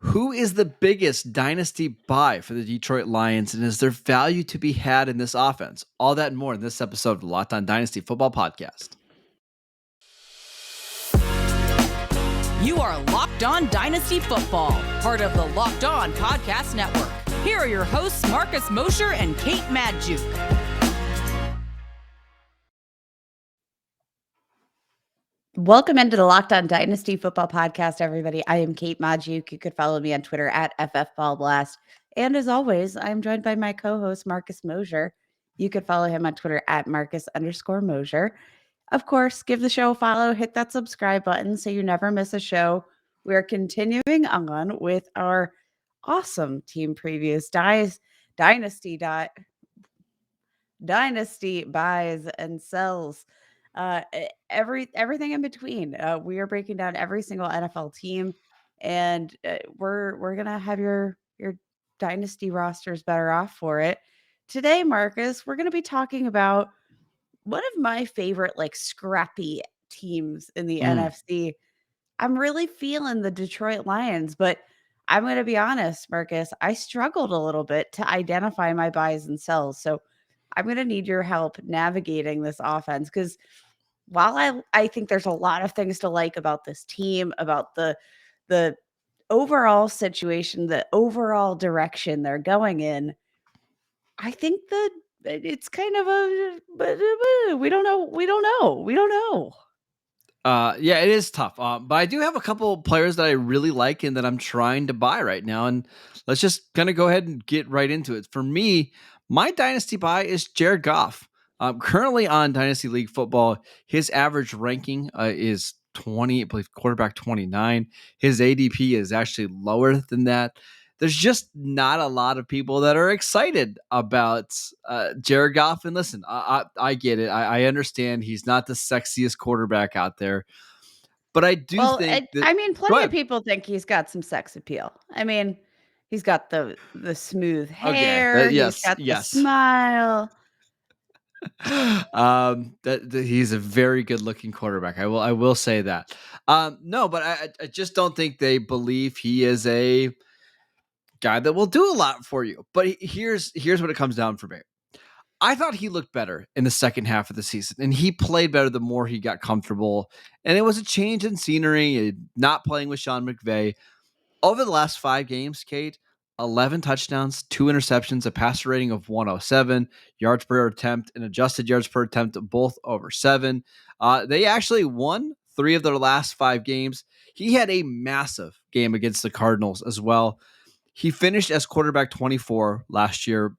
Who is the biggest dynasty buy for the Detroit Lions, and is there value to be had in this offense? All that and more in this episode of the Locked On Dynasty Football Podcast. You are Locked On Dynasty Football, part of the Locked On Podcast Network. Here are your hosts, Mosher and Kate Magdziuk. Welcome into the Locked On Dynasty Football Podcast, everybody. I am Kate Magdziuk. You could follow me on Twitter at FFBallBlast. And as always, I'm joined by my co-host, Mosher. You could follow him on Twitter at Marcus_Mosher. Of course, give the show a follow, hit that subscribe button so you never miss a show. We're continuing on with our awesome team previews, Dynasty buys and sells. Everything in between. We are breaking down every single NFL team, and we're gonna have your dynasty rosters better off for it. Today, Marcus, we're gonna be talking about one of my favorite scrappy teams in the NFC. I'm really feeling the Detroit Lions, but I'm gonna be honest, Marcus, I struggled a little bit to identify my buys and sells. So I'm going to need your help navigating this offense because while I think there's a lot of things to like about this team, about the overall situation, the overall direction they're going in, I think that it's kind of we don't know. Yeah, it is tough. But I do have a couple of players that I really like and that I'm trying to buy right now. And let's just kind of go ahead and get right into it. For me, my dynasty buy is Jared Goff. Currently on Dynasty League Football, his average ranking is 20, I believe quarterback 29. His ADP is actually lower than that. There's just not a lot of people that are excited about Jared Goff. And listen, I get it. I understand he's not the sexiest quarterback out there. But I do think that, plenty of people think he's got some sex appeal. I mean, he's got the smooth hair. Okay. He's got the smile. He's a very good looking quarterback. I will say that. No, but I just don't think they believe he is a guy that will do a lot for you. But here's what it comes down for me. I thought he looked better in the second half of the season, and he played better the more he got comfortable. And it was a change in scenery, not playing with Sean McVay. Over the last 5 games, Kate, 11 touchdowns, 2 interceptions, a passer rating of 107, yards per attempt, and adjusted yards per attempt, both over 7. They actually won 3 of their last 5 games. He had a massive game against the Cardinals as well. He finished as quarterback 24 last year,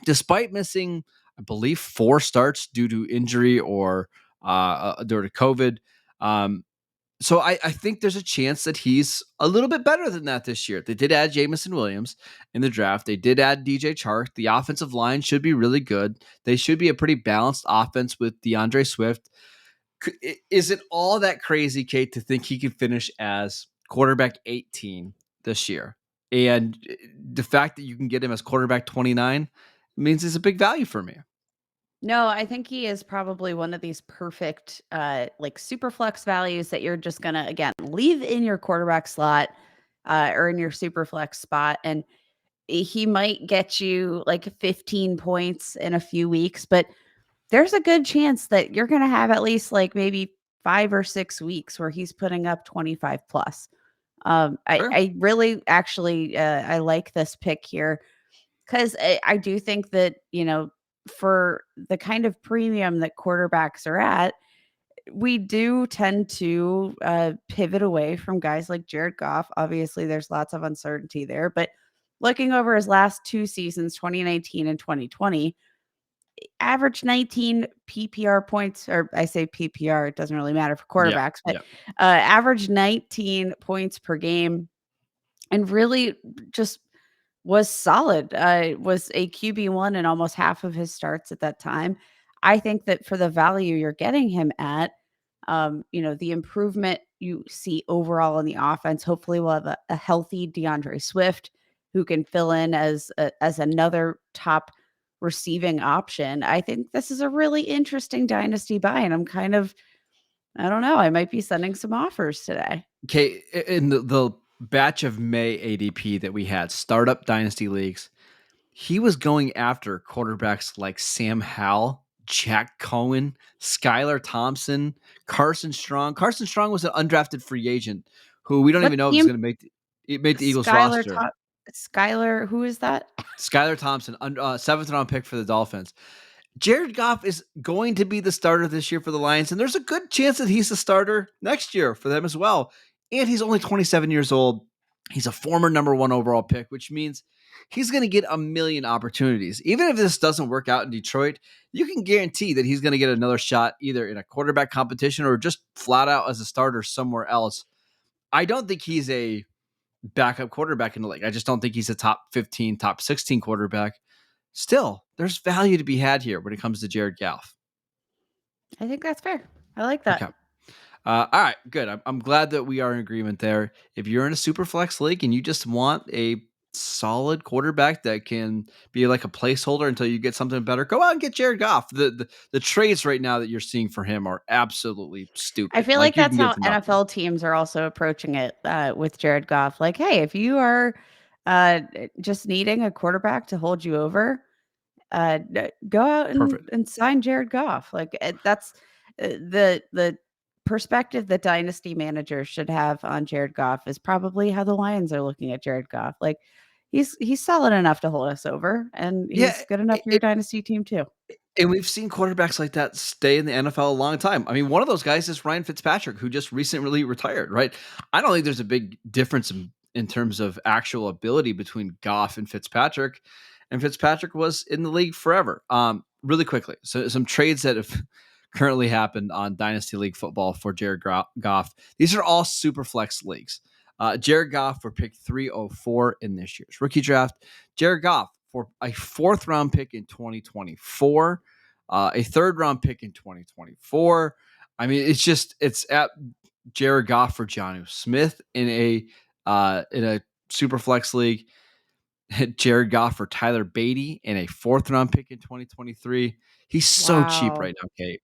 despite missing, I believe, 4 starts due to injury or due to COVID. So I think there's a chance that he's a little bit better than that this year. They did add Jamison Williams in the draft. They did add DJ Chark. The offensive line should be really good. They should be a pretty balanced offense with DeAndre Swift. Is it all that crazy, Kate, to think he could finish as quarterback 18 this year? And the fact that you can get him as quarterback 29 means it's a big value for me. No, I think he is probably one of these perfect super flex values that you're just going to, again, leave in your quarterback slot or in your super flex spot. And he might get you like 15 points in a few weeks, but there's a good chance that you're going to have at least like maybe 5 or 6 weeks where he's putting up 25 plus. Sure. I really actually I like this pick here because I do think that, for the kind of premium that quarterbacks are at, we do tend to pivot away from guys like Jared Goff. Obviously, there's lots of uncertainty there, but looking over his last 2 seasons, 2019 and 2020, average 19 PPR points, or I say PPR, it doesn't really matter for quarterbacks, but average 19 points per game, and really just was solid. Was a QB1 in almost half of his starts at that time. I think that for the value you're getting him at, the improvement you see overall in the offense, hopefully we'll have a healthy DeAndre Swift who can fill in as another top receiving option. I think this is a really interesting dynasty buy, and I'm kind of, I don't know, I might be sending some offers today. Okay, and the batch of May ADP that we had, startup dynasty leagues, he was going after quarterbacks like Sam Howell, Jack Cohen, Skylar Thompson, Carson Strong. Carson Strong was an undrafted free agent who we don't What even know if he's team? going to make the Eagles Skylar roster. Skylar, who is that? Skylar Thompson, 7th-round pick for the Dolphins. Jared Goff is going to be the starter this year for the Lions, and there's a good chance that he's the starter next year for them as well. And he's only 27 years old. He's a former number 1 overall pick, which means he's going to get a million opportunities. Even if this doesn't work out in Detroit, you can guarantee that he's going to get another shot either in a quarterback competition or just flat out as a starter somewhere else. I don't think he's a backup quarterback in the league. I just don't think he's a top 15, top 16 quarterback. Still, there's value to be had here when it comes to Jared Goff. I think that's fair. I like that. Okay. All right, good. I'm glad that we are in agreement there. If you're in a super flex league and you just want a solid quarterback that can be like a placeholder until you get something better, go out and get Jared Goff. The trades right now that you're seeing for him are absolutely stupid. I feel like you can that's get how for nothing. NFL teams are also approaching it with Jared Goff. Like, hey, if you are just needing a quarterback to hold you over, go out Perfect. and sign Jared Goff. Like that's the perspective that dynasty managers should have on Jared Goff is probably how the Lions are looking at Jared Goff. Like he's solid enough to hold us over, and Yeah, he's good enough for your dynasty team too. and we've seen quarterbacks like that stay in the NFL a long time. I mean, one of those guys is Ryan Fitzpatrick, who just recently retired, right? I don't think there's a big difference in terms of actual ability between Goff and Fitzpatrick. And Fitzpatrick was in the league forever. Really quickly, so some trades that have currently happened on Dynasty League football for Jared Goff. These are all super flex leagues. Jared Goff for pick 304 in this year's rookie draft. Jared Goff for a 4th-round pick in 2024, a 3rd-round pick in 2024. I mean, it's at Jared Goff for Jonnu Smith in a super flex league. Jared Goff for Tyler Beatty in a 4th-round pick in 2023. He's so cheap Wow. right now, Kate.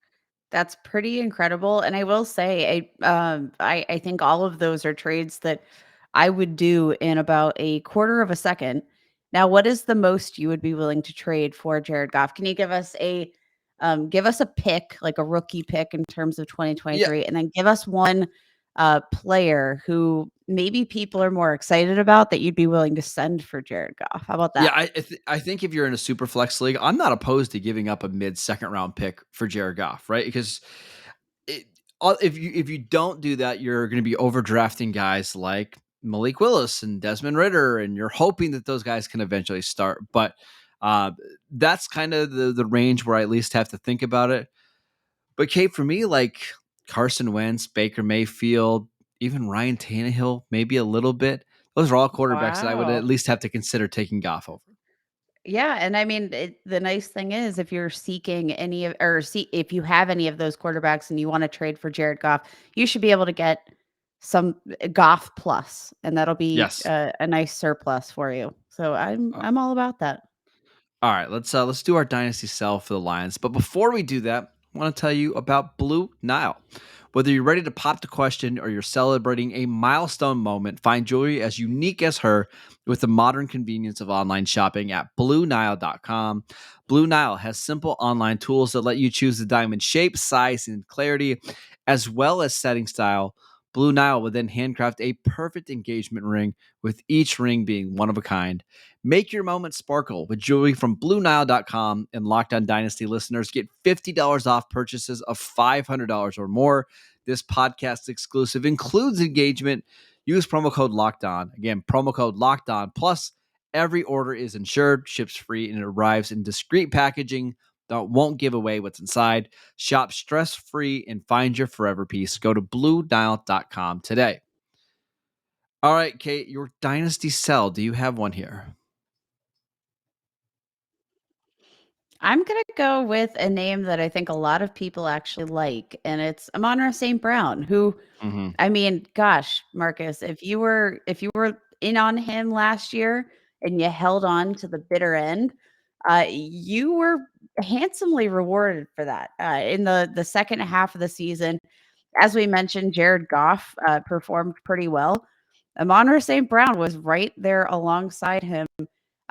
That's pretty incredible, and I will say, I think all of those are trades that I would do in about a quarter of a second. Now, what is the most you would be willing to trade for Jared Goff? Can you give us a pick, like a rookie pick in terms of Yeah, 2023, and then give us one player who maybe people are more excited about that you'd be willing to send for Jared Goff? How about yeah. that? I think if you're in a super flex league, I'm not opposed to giving up a mid-second round pick for Jared Goff, right? Because it, if you don't do that, you're going to be overdrafting guys like Malik Willis and Desmond Ritter, and you're hoping that those guys can eventually start. But uh, that's kind of the range where I at least have to think about it. But Kate, for me, like Carson Wentz, Baker Mayfield, even Ryan Tannehill, maybe a little bit. Those are all quarterbacks that I would at Wow. least have to consider taking Goff over. Yeah, and I mean, the nice thing is if you're seeking any of or see if you have any of those quarterbacks and you want to trade for Jared Goff, you should be able to get some Goff plus, and that'll be Yes. a nice surplus for you. So Uh, I'm all about that. all right, let's do our dynasty sell for the Lions. But before we do that, I want to tell you about Blue Nile. Whether you're ready to pop the question or you're celebrating a milestone moment, find jewelry as unique as her with the modern convenience of online shopping at BlueNile.com. Blue Nile has simple online tools that let you choose the diamond shape, size, and clarity, as well as setting style. Blue Nile will then handcraft a perfect engagement ring, with each ring being one of a kind. Make your moment sparkle with jewelry from BlueNile.com, and Locked On Dynasty listeners get $50 off purchases of $500 or more. This podcast exclusive includes engagement. Use promo code Locked On. Again, promo code Locked On. Plus, every order is insured, ships free, and it arrives in discreet packaging that won't give away what's inside. Shop stress-free and find your forever piece. Go to BlueNile.com today. All right, Kate, your dynasty sell. Do you have one here? I'm gonna go with a name that I think a lot of people actually like, and it's Amon-Ra St. Brown, who Mm-hmm. I mean, gosh, Marcus, if you were in on him last year and you held on to the bitter end, you were handsomely rewarded for that. In the second half of the season, as we mentioned, Jared Goff performed pretty well. Amon-Ra St. Brown was right there alongside him.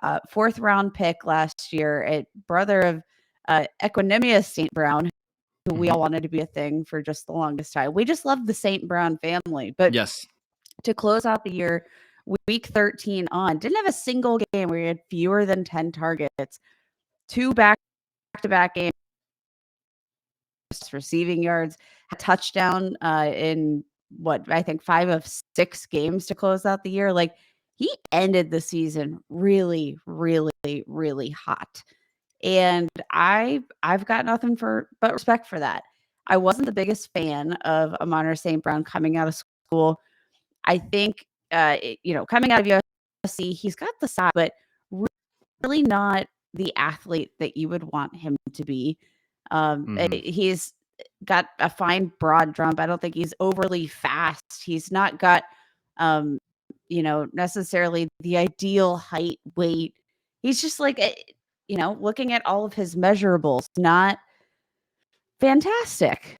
4th round pick last year, a brother of Equanimous St. Brown, who we all wanted to be a thing for just the longest time. We just loved the St. Brown family. But Yes. to close out the year, week 13 on, didn't have a single game where he had fewer than 10 targets. 2 back-to-back games, receiving yards, a touchdown in what I think 5 of 6 games to close out the year. Like, he ended the season really, really, really hot. And I've got nothing but respect for that. I wasn't the biggest fan of Amon-Ra St. Brown coming out of school. I think coming out of USC, he's got the size, but really not the athlete that you would want him to be. He's got a fine broad jump. I don't think he's overly fast. He's not got necessarily the ideal height, weight. He's just like looking at all of his measurables, not fantastic.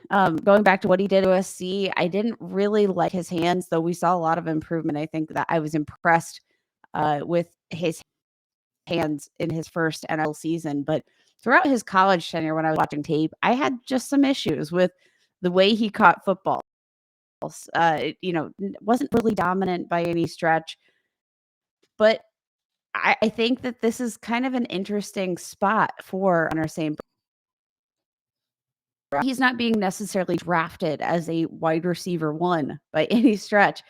Going back to what he did at USC, I didn't really like his hands, though we saw a lot of improvement. I think that I was impressed with his hands in his first NFL season. But throughout his college tenure, when I was watching tape, I had just some issues with the way he caught footballs. Wasn't really dominant by any stretch. But I think that this is kind of an interesting spot for Amon-Ra St. Brown. He's not being necessarily drafted as a wide receiver 1 by any stretch.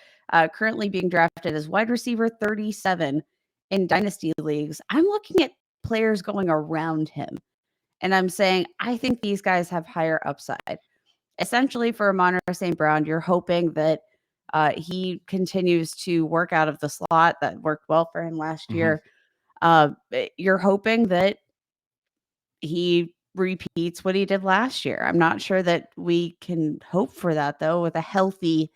Currently being drafted as wide receiver 37 in dynasty leagues. I'm looking at players going around him, and I'm saying I think these guys have higher upside. Essentially, for Amon-Ra St. Brown, you're hoping that he continues to work out of the slot that worked well for him last year. You're hoping that he repeats what he did last year. I'm not sure that we can hope for that, though, with a healthy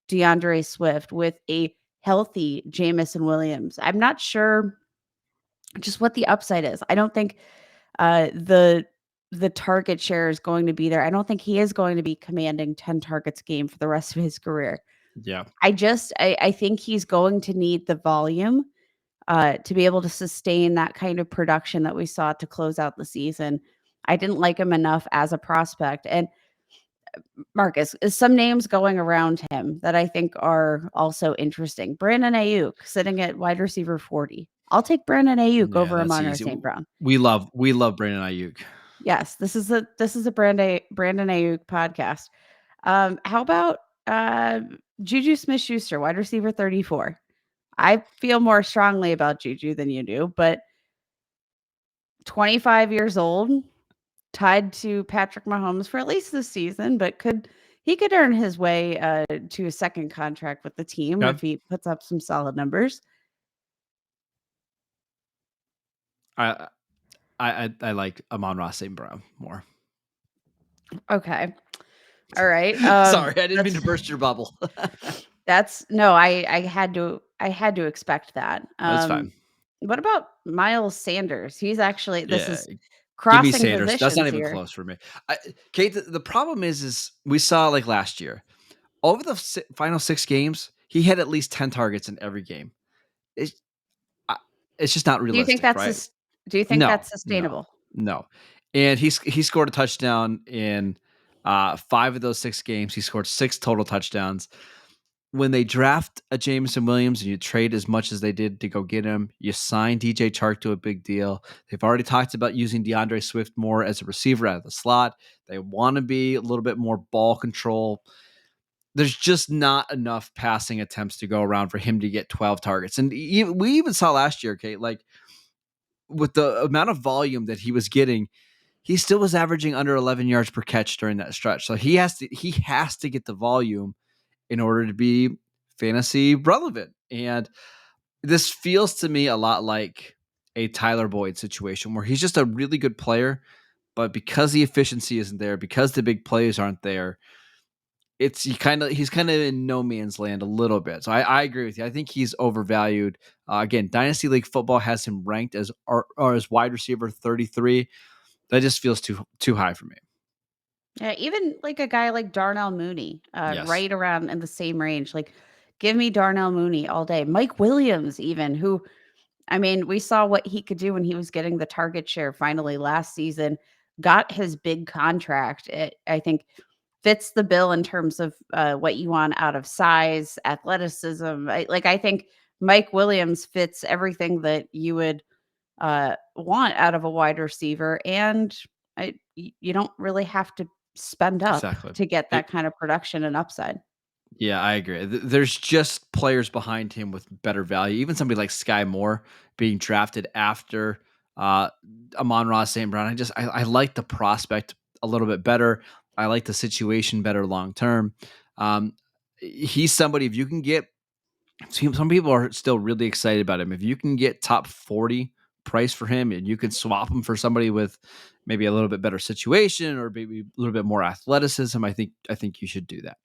DeAndre Swift, with a healthy Jamison Williams. I'm not sure just what the upside is. I don't think the target share is going to be there. I don't think he is going to be commanding 10 targets a game for the rest of his career. Yeah. I think he's going to need the volume to be able to sustain that kind of production that we saw to close out the season. I didn't like him enough as a prospect. And Marcus, some names going around him that I think are also interesting. Brandon Ayuk sitting at wide receiver 40. I'll take Brandon Ayuk over Amon-Ra St. Brown. We love Brandon Ayuk. Yes, this is a Brandon Ayuk podcast. How about Juju Smith-Schuster, wide receiver 34? I feel more strongly about Juju than you do, but 25 years old, tied to Patrick Mahomes for at least this season, but he could earn his way to a second contract with the team if he puts up some solid numbers. I like Amon-Ra St. Brown more. Okay. All right. Sorry, I didn't mean to burst your bubble. I had to expect that. That's fine. What about Miles Sanders? He's actually is Give crossing me Sanders. positions. That's not even here. close for me. Kate, the problem is we saw like last year, over the final 6 games, he had at least 10 targets in every game. It's just not realistic. Do you think that's sustainable? No. And he scored a touchdown in 5 of those 6 games. He scored 6 total touchdowns. When they draft a Jamison Williams and you trade as much as they did to go get him, you sign DJ Chark to a big deal. They've already talked about using DeAndre Swift more as a receiver out of the slot. They want to be a little bit more ball control. There's just not enough passing attempts to go around for him to get 12 targets. And we even saw last year, Kate, like with the amount of volume that he was getting, he still was averaging under 11 yards per catch during that stretch. So he has to get the volume in order to be fantasy relevant. And this feels to me a lot like a Tyler Boyd situation where he's just a really good player, but because the efficiency isn't there, because the big plays aren't there, he's kind of in no man's land a little bit. So I agree with you. I think he's overvalued. Again, Dynasty League Football has him ranked as wide receiver 33. That just feels too high for me. Yeah, even like a guy like Darnell Mooney, Yes. right around in the same range. Like Give me Darnell Mooney all day. Mike Williams, even, who, I mean, we saw what he could do when he was getting the target share finally last season, got his big contract. I think fits the bill in terms of what you want out of size, athleticism. I think Mike Williams fits everything that you would want out of a wide receiver, and you don't really have to spend up Exactly. to get It that kind of production and upside. Yeah, I agree. There's just players behind him with better value. Even somebody like Sky Moore being drafted after uh, Amon-Ra St. Brown. I like the prospect a little bit better. I like the situation better long term. Um, he's somebody, if you can get, some people are still really excited about him. If you can get top 40 price for him and you can swap him for somebody with maybe a little bit better situation or maybe a little bit more athleticism, I think you should do that.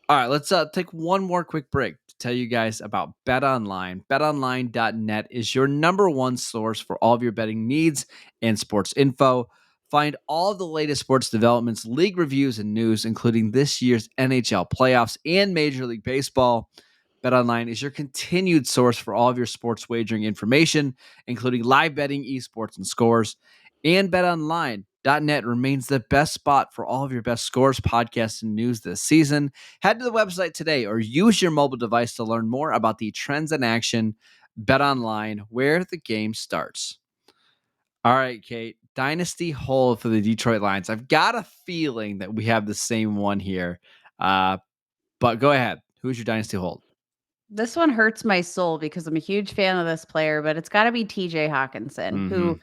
All right, let's take one more quick break to tell you guys about Bet Online. BetOnline.net is your number one source for all of your betting needs and sports info. Find all of the latest sports developments, league reviews, and news, including this year's NHL playoffs and Major League Baseball. BetOnline is your continued source for all of your sports wagering information, including live betting, esports, and scores. And BetOnline.net remains the best spot for all of your best scores, podcasts, and news this season. Head to the website today or use your mobile device to learn more about the trends in action. Bet Online, where the game starts. All right, Kate. Dynasty hold for the Detroit Lions. I've got a feeling that we have the same one here. But go ahead. Who's your Dynasty hold? This one hurts my soul because I'm a huge fan of this player, but it's got to be TJ Hawkinson, Mm-hmm. who,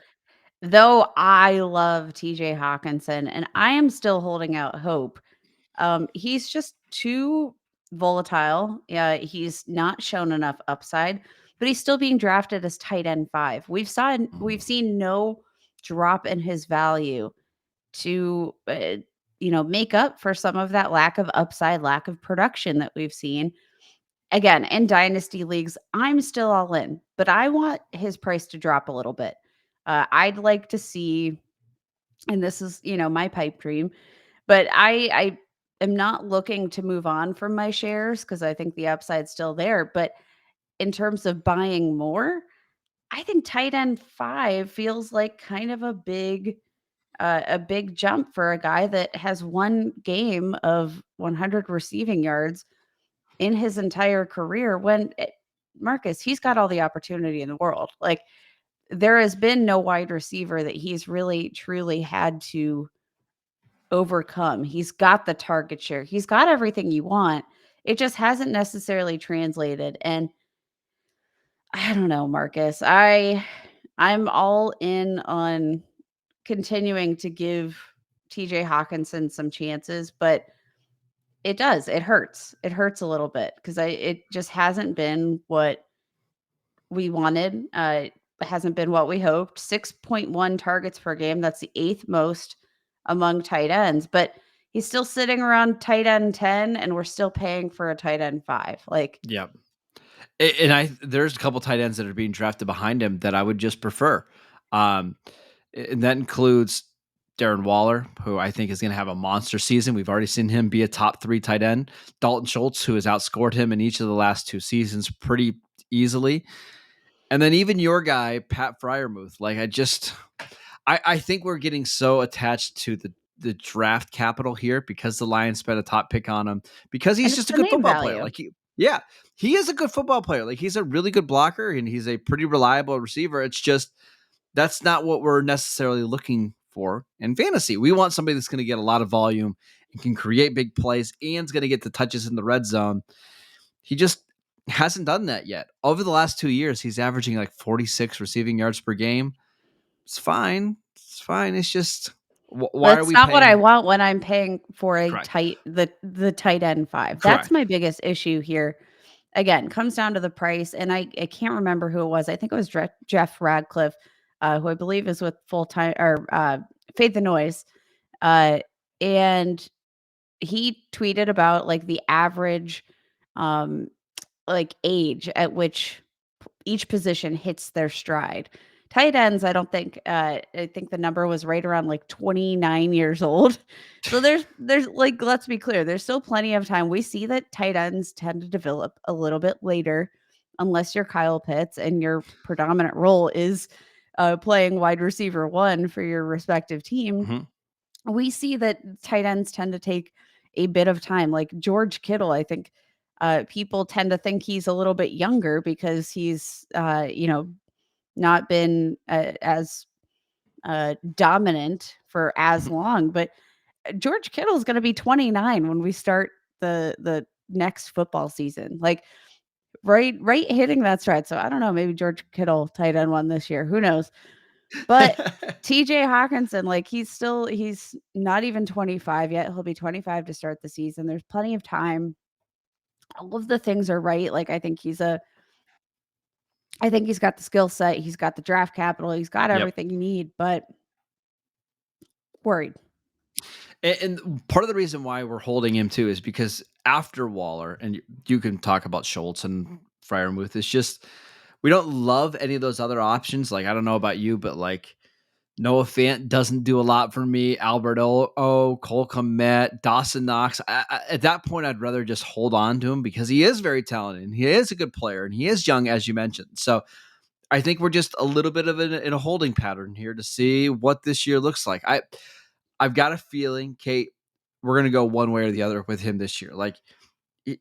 though I love TJ Hawkinson and I am still holding out hope, he's just too volatile. Yeah, he's not shown enough upside, but he's still being drafted as tight end 5. We've seen no drop in his value to make up for some of that lack of upside, lack of production that we've seen. Again, in dynasty leagues, I'm still all in, but I want his price to drop a little bit. I'd like to see, and this is, my pipe dream, but I am not looking to move on from my shares because I think the upside's still there. But in terms of buying more, I think tight end 5 feels like kind of a big jump for a guy that has one game of 100 receiving yards in his entire career Marcus, he's got all the opportunity in the world. Like, there has been no wide receiver that he's really truly had to overcome. He's got the target share. He's got everything you want. It just hasn't necessarily translated. And I don't know, Marcus. I'm all in on continuing to give TJ Hawkinson some chances, but it does. It hurts. It hurts a little bit because it just hasn't been what we wanted. It hasn't been what we hoped. 6.1 targets per game. That's the 8th most among tight ends, but he's still sitting around tight end 10 and we're still paying for a tight end 5. Like, Yep. There's a couple tight ends that are being drafted behind him that I would just prefer. Um, and that includes Darren Waller, who I think is going to have a monster season. We've already seen him be a top 3 tight end. Dalton Schultz, who has outscored him in each of the last 2 seasons pretty easily. And then even your guy, Pat Fryermuth. I think we're getting so attached to the draft capital here because the Lions spent a top pick on him because and he's it's just a the good name football player. value. He is a good football player. Like, he's a really good blocker and he's a pretty reliable receiver. It's just that's not what we're necessarily looking for in fantasy. We want somebody that's going to get a lot of volume and can create big plays and is going to get the touches in the red zone. He just hasn't done that yet. Over the last 2 years, he's averaging like 46 receiving yards per game. It's fine. It's fine. It's just why are That's we not what I paying? want when I'm paying for a Correct. the tight end 5. That's Correct. my biggest issue here. Again, comes down to the price, and I can't remember who it was. I think it was Jeff Radcliffe, who I believe is with Full Time or Fade the Noise, uh, and he tweeted about like the average, age at which each position hits their stride. Tight ends, I don't think, I think the number was right around like 29 years old. So there's like, let's be clear, there's still plenty of time. We see that tight ends tend to develop a little bit later, unless you're Kyle Pitts and your predominant role is playing wide receiver one for your respective team. Mhm. We see that tight ends tend to take a bit of time. Like George Kittle, I think people tend to think he's a little bit younger because he's, not been as dominant for as Mhm. long. But George Kittle is going to be 29 when we start the next football season. Like right hitting that stride. So I don't know, maybe George Kittle tight end one this year. Who knows? But TJ Hawkinson, like he's not even 25 yet. He'll be 25 to start the season. There's plenty of time. All of the things are right. Like I think he's got the skill set, he's got the draft capital, he's got Yep. everything you need, but worried. And part of the reason why we're holding him too is because after Waller, and you can talk about Schultz and Freiermuth, it's just we don't love any of those other options. Like, I don't know about you, but like Noah Fant doesn't do a lot for me. Albert Cole Kmet, Dawson Knox. At that point, I'd rather just hold on to him because he is very talented and he is a good player and he is young, as you mentioned. So I think we're just a little bit of in a holding pattern here to see what this year looks like. I've got a feeling, Kate, we're gonna go one way or the other with him this year. Like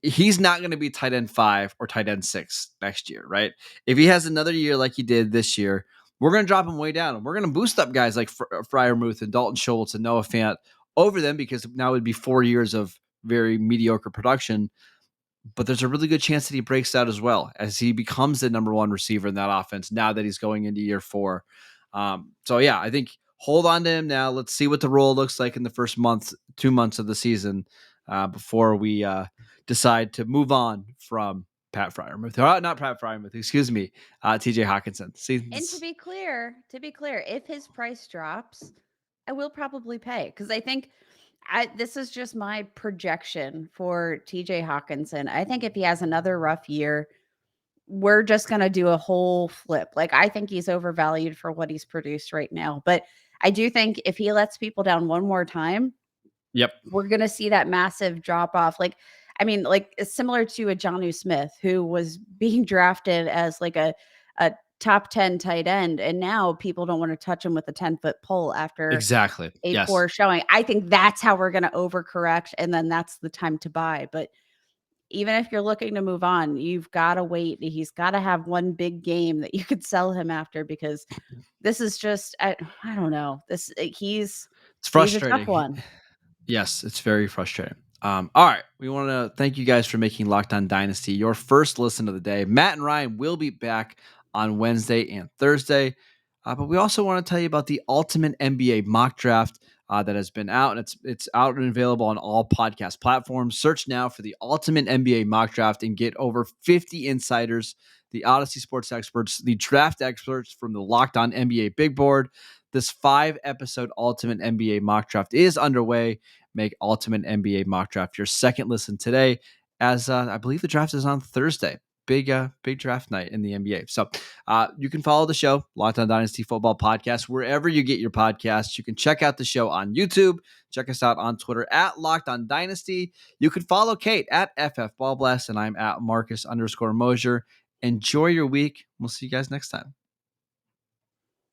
he's not going to be tight end 5 or tight end 6 next year, right? If he has another year like he did this year, we're going to drop him way down and we're going to boost up guys like Freiermuth and Dalton Schultz and Noah Fant over them because now it would be 4 years of very mediocre production. But there's a really good chance that he breaks out as well as he becomes the number one receiver in that offense now that he's going into year 4. So yeah, I think hold on to him now. Let's see what the role looks like in the first 2 months of the season before we decide to move on from Pat Freiermuth. Not Pat Freiermuth, excuse me, TJ Hawkinson. See, And to be clear, if his price drops, I will probably pay because I think this is just my projection for TJ Hawkinson. I think if he has another rough year, we're just going to do a whole flip. Like I think he's overvalued for what he's produced right now, but I do think if he lets people down one more time, yep, we're going to see that massive drop off. Like, I mean, like it's similar to a Jonnu Smith who was being drafted as like a top 10 tight end. And now people don't want to touch him with a 10-foot pole after exactly. a Yes. poor showing. I think that's how we're going to overcorrect. And then that's the time to buy. But even if you're looking to move on, you've got to wait. He's got to have one big game that you could sell him after because this is just, I don't know. It's He's a tough frustrating. one. Yes, it's very frustrating. All right. We want to thank you guys for making Locked On Dynasty your first listen of the day. Matt and Ryan will be back on Wednesday and Thursday. But we also want to tell you about the Ultimate NBA mock draft that has been out, and it's out and available on all podcast platforms. Search now for the Ultimate NBA mock draft and get over 50 insiders, the Odyssey Sports experts, the draft experts from the Locked On NBA Big Board. This 5-episode Ultimate NBA mock draft is underway. Make Ultimate NBA mock draft your second listen today, as I believe the draft is on Thursday. Big draft night in the NBA. So you can follow the show, Locked On Dynasty Football Podcast, wherever you get your podcasts. You can check out the show on YouTube. Check us out on Twitter at Locked On Dynasty. You can follow Kate at FF Ball Blast, and I'm at Marcus _Mosher. Enjoy your week. We'll see you guys next time.